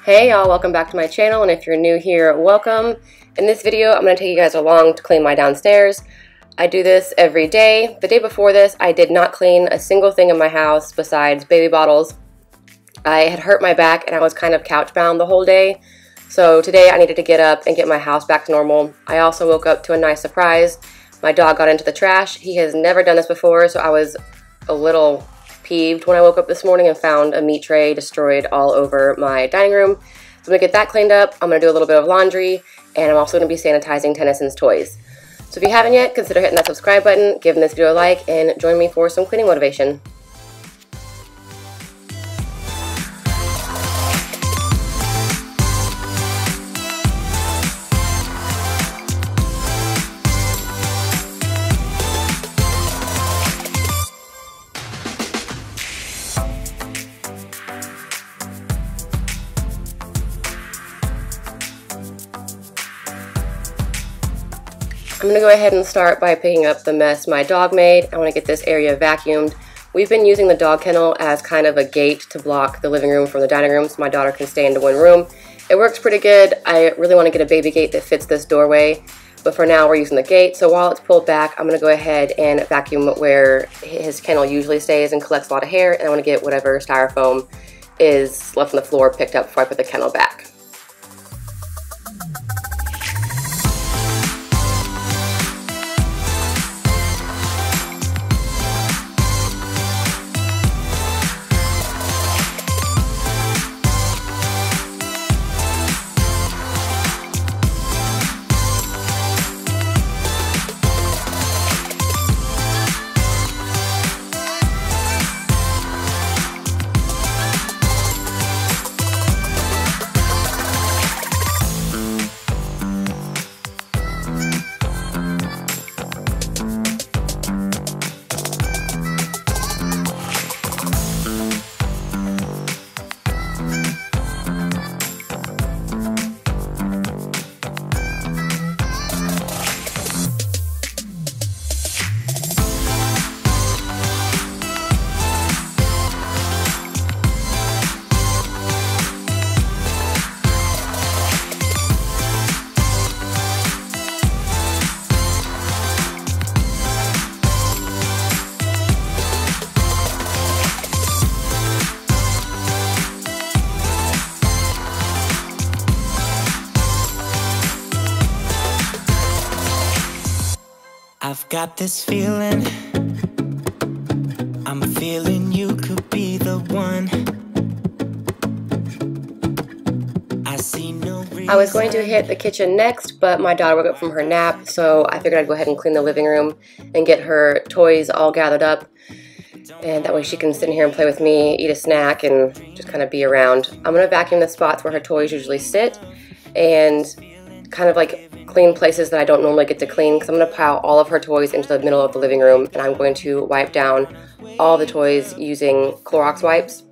Hey y'all, welcome back to my channel, and if you're new here, welcome. In this video, I'm going to take you guys along to clean my downstairs. I do this every day. The day before this, I did not clean a single thing in my house besides baby bottles. I had hurt my back and I was kind of couch bound the whole day. So today I needed to get up and get my house back to normal. I also woke up to a nice surprise. My dog got into the trash. He has never done this before, so I was a little peeved when I woke up this morning and found a meat tray destroyed all over my dining room. So I'm gonna get that cleaned up. I'm gonna do a little bit of laundry, and I'm also gonna be sanitizing Tennyson's toys. So if you haven't yet, consider hitting that subscribe button, giving this video a like, and join me for some cleaning motivation. I'm going to go ahead and start by picking up the mess my dog made. I want to get this area vacuumed. We've been using the dog kennel as kind of a gate to block the living room from the dining room so my daughter can stay into one room. It works pretty good. I really want to get a baby gate that fits this doorway, but for now we're using the gate. So while it's pulled back, I'm going to go ahead and vacuum where his kennel usually stays and collects a lot of hair, and I want to get whatever styrofoam is left on the floor picked up before I put the kennel back. I've got this feeling, I'm feeling you could be the one. I was going to hit the kitchen next, but my daughter woke up from her nap, so I figured I'd go ahead and clean the living room and get her toys all gathered up. And that way she can sit in here and play with me, eat a snack, and just kind of be around. I'm going to vacuum the spots where her toys usually sit and kind of like clean places that I don't normally get to clean, because I'm going to pile all of her toys into the middle of the living room, and I'm going to wipe down all the toys using Clorox wipes.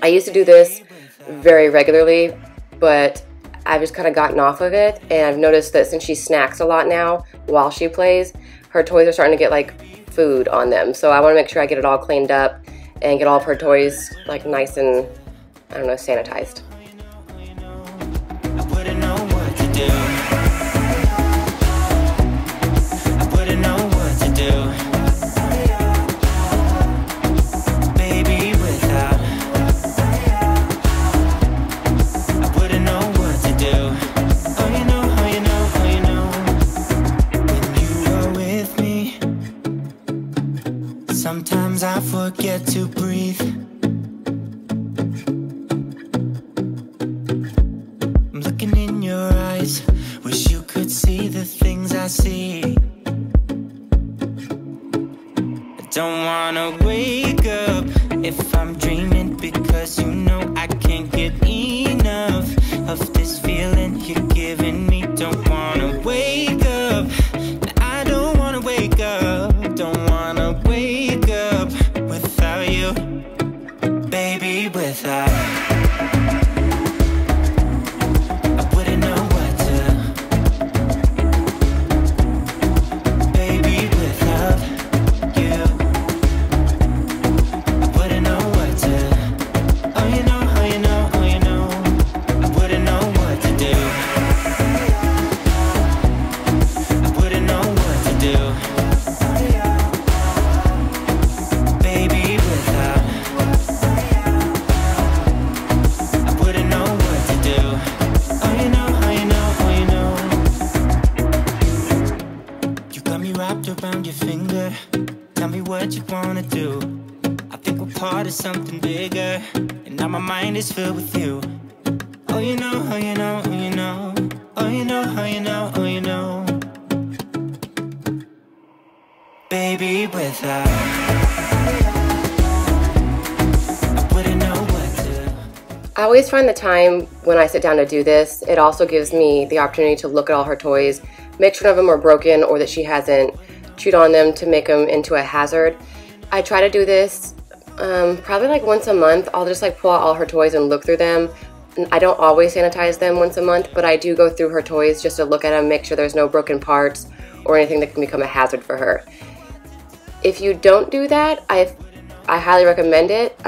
I used to do this very regularly, but I've just kind of gotten off of it, and I've noticed that since she snacks a lot now while she plays, her toys are starting to get like food on them. So I want to make sure I get it all cleaned up and get all of her toys like nice and, I don't know, sanitized. I wouldn't know what to do. Sometimes I forget to breathe. I'm looking in your eyes, wish you could see the things I see. I don't wanna wake up if I'm dreaming, because you know I can't get enough of this feeling you're giving me. Don't wanna wake up, I don't wanna wake up, don't wanna wake up without you, baby, without I wouldn't know what to, baby, without you, I wouldn't know what to, oh you know, oh you know, oh you know, I tell me what you wanna do. I think we're part of something bigger, and now my mind is filled with you. Oh, you know, oh, you know, oh, you know. Oh, you know, oh, you know, oh, you know. Baby, without I wouldn't know what to. I always find the time when I sit down to do this, it also gives me the opportunity to look at all her toys, make sure none of them are broken or that she hasn't chewed on them to make them into a hazard. I try to do this probably like once a month. I'll just like pull out all her toys and look through them. I don't always sanitize them once a month, but I do go through her toys just to look at them, make sure there's no broken parts or anything that can become a hazard for her. If you don't do that, I highly recommend it.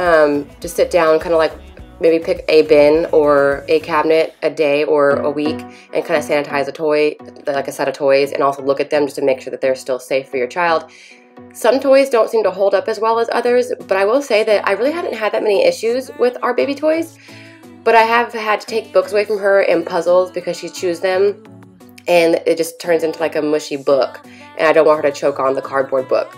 Just sit down, kind of like maybe pick a bin or a cabinet a day or a week and kind of sanitize a toy, like a set of toys, and also look at them just to make sure that they're still safe for your child. Some toys don't seem to hold up as well as others, but I will say that I really haven't had that many issues with our baby toys. But I have had to take books away from her and puzzles because she chews them and it just turns into like a mushy book, and I don't want her to choke on the cardboard book.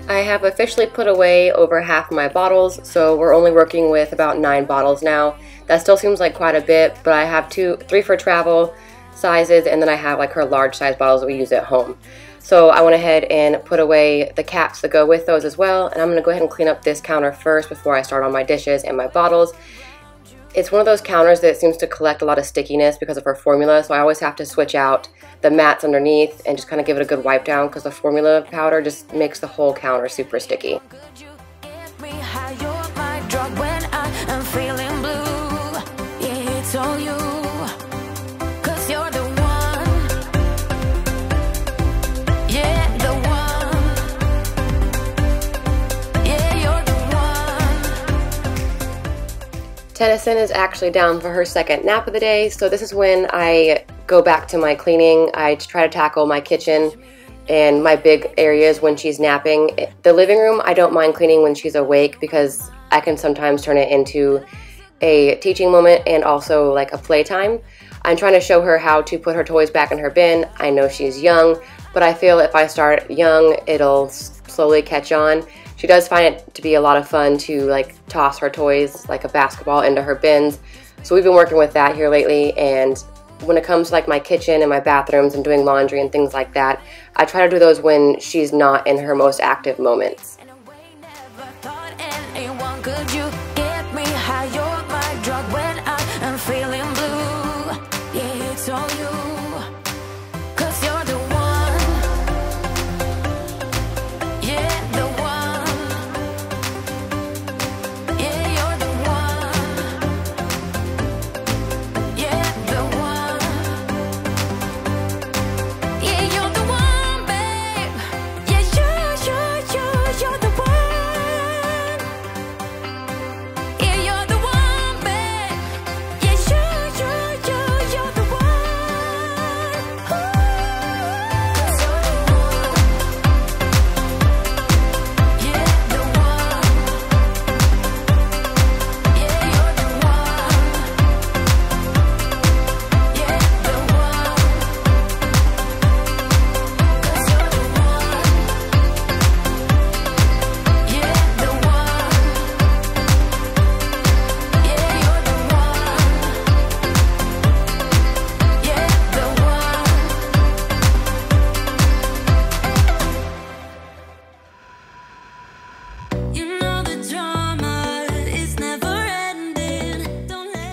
I have officially put away over half my bottles, so we're only working with about 9 bottles now. That still seems like quite a bit, but I have 3 for travel sizes, and then I have like her large size bottles that we use at home. So I went ahead and put away the caps that go with those as well, and I'm going to go ahead and clean up this counter first before I start on my dishes and my bottles. It's one of those counters that seems to collect a lot of stickiness because of her formula, so I always have to switch out the mats underneath and just kind of give it a good wipe down because the formula powder just makes the whole counter super sticky. Tennyson is actually down for her second nap of the day, so this is when I go back to my cleaning. I try to tackle my kitchen and my big areas when she's napping. The living room, I don't mind cleaning when she's awake because I can sometimes turn it into a teaching moment and also like a playtime. I'm trying to show her how to put her toys back in her bin. I know she's young, but I feel if I start young, it'll slowly catch on. She does find it to be a lot of fun to like toss her toys like a basketball into her bins. So we've been working with that here lately, and when it comes to like my kitchen and my bathrooms and doing laundry and things like that, I try to do those when she's not in her most active moments.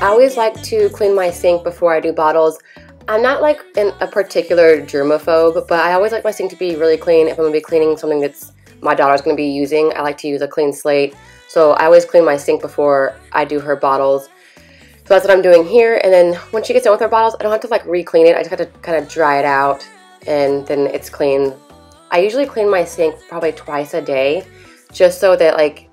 I always like to clean my sink before I do bottles. I'm not like a particular germaphobe, but I always like my sink to be really clean. If I'm going to be cleaning something that's my daughter's going to be using, I like to use a clean slate. So I always clean my sink before I do her bottles. So that's what I'm doing here. And then when she gets done with her bottles, I don't have to like re-clean it. I just have to kind of dry it out and then it's clean. I usually clean my sink probably twice a day, just so that like,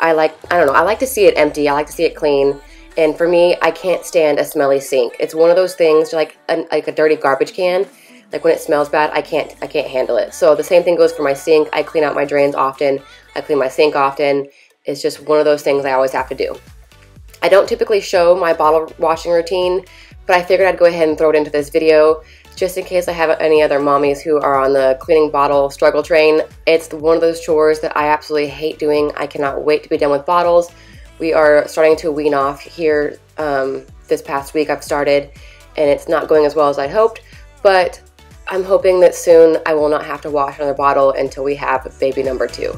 I don't know, I like to see it empty. I like to see it clean. And for me, I can't stand a smelly sink. It's one of those things like a dirty garbage can. Like when it smells bad, I can't handle it. So the same thing goes for my sink. I clean out my drains often. I clean my sink often. It's just one of those things I always have to do. I don't typically show my bottle washing routine, but I figured I'd go ahead and throw it into this video just in case I have any other mommies who are on the cleaning bottle struggle train. It's one of those chores that I absolutely hate doing. I cannot wait to be done with bottles. We are starting to wean off here this past week. I've started, and it's not going as well as I'd hoped, but I'm hoping that soon I will not have to wash another bottle until we have baby number 2.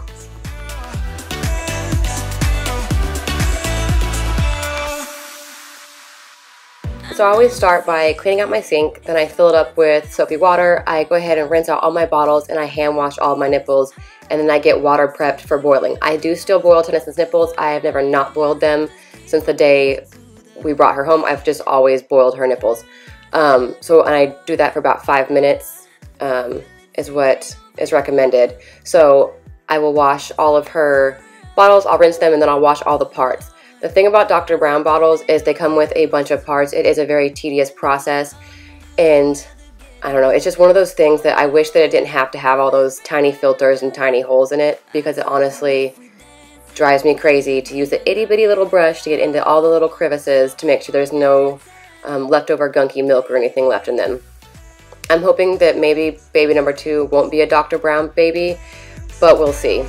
So I always start by cleaning out my sink, then I fill it up with soapy water. I go ahead and rinse out all my bottles, and I hand wash all of my nipples, and then I get water prepped for boiling. I do still boil Tennison's nipples. I have never not boiled them since the day we brought her home. I've just always boiled her nipples. And I do that for about 5 minutes is what is recommended. So I will wash all of her bottles, I'll rinse them, and then I'll wash all the parts. The thing about Dr. Brown bottles is they come with a bunch of parts. It is a very tedious process, and I don't know, it's just one of those things that I wish that it didn't have to have all those tiny filters and tiny holes in it, because it honestly drives me crazy to use the itty bitty little brush to get into all the little crevices to make sure there's no leftover gunky milk or anything left in them. I'm hoping that maybe baby number 2 won't be a Dr. Brown baby, but we'll see.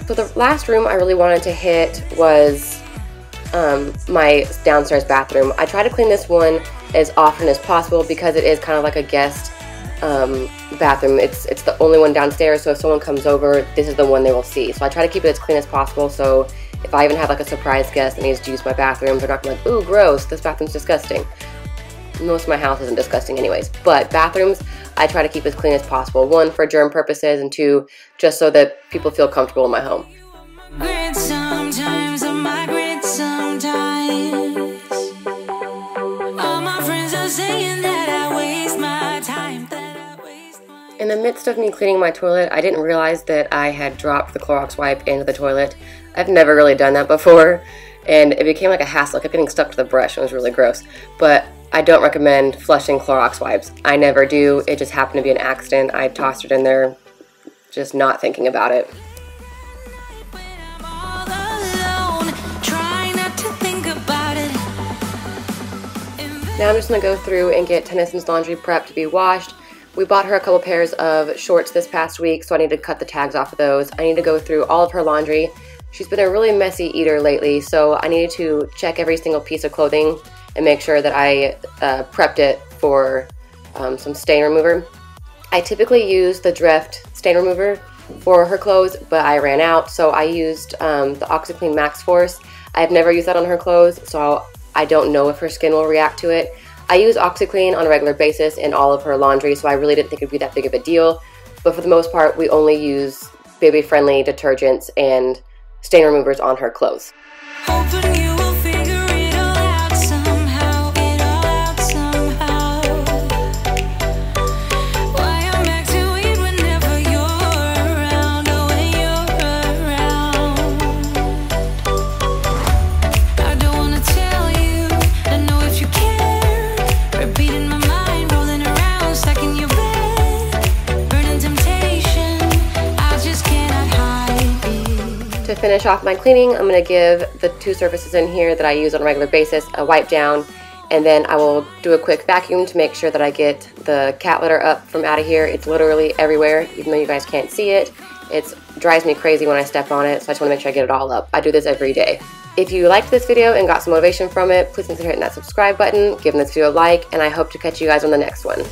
So the last room I really wanted to hit was my downstairs bathroom. I try to clean this one as often as possible because it is kind of like a guest bathroom. It's the only one downstairs, so if someone comes over, this is the one they will see. So I try to keep it as clean as possible, so if I even have like a surprise guest that needs to use my bathroom, they're not gonna be like, ooh, gross, this bathroom's disgusting. Most of my house isn't disgusting anyways, but bathrooms I try to keep as clean as possible. One, for germ purposes, and two, just so that people feel comfortable in my home. Sometimes I migrate sometimes. All my friends are saying that I waste my time. In the midst of me cleaning my toilet, I didn't realize that I had dropped the Clorox wipe into the toilet. I've never really done that before, and it became like a hassle. I kept getting stuck to the brush. It was really gross. But I don't recommend flushing Clorox wipes. I never do. It just happened to be an accident. I tossed it in there, just not thinking about it. Now I'm just going to go through and get Tennyson's laundry prepped to be washed. We bought her a couple pairs of shorts this past week, so I need to cut the tags off of those. I need to go through all of her laundry. She's been a really messy eater lately, so I needed to check every single piece of clothing and make sure that I prepped it for some stain remover. I typically use the Dreft stain remover for her clothes, but I ran out, so I used the Oxi Clean Max Force. I've never used that on her clothes, so I don't know if her skin will react to it. I use Oxi Clean on a regular basis in all of her laundry, so I really didn't think it would be that big of a deal. But for the most part, we only use baby-friendly detergents and stain removers on her clothes. To finish off my cleaning, I'm going to give the two surfaces in here that I use on a regular basis a wipe down, and then I will do a quick vacuum to make sure that I get the cat litter up from out of here. It's literally everywhere, even though you guys can't see it. It drives me crazy when I step on it, so I just want to make sure I get it all up. I do this every day. If you liked this video and got some motivation from it, please consider hitting that subscribe button, giving this video a like, and I hope to catch you guys on the next one.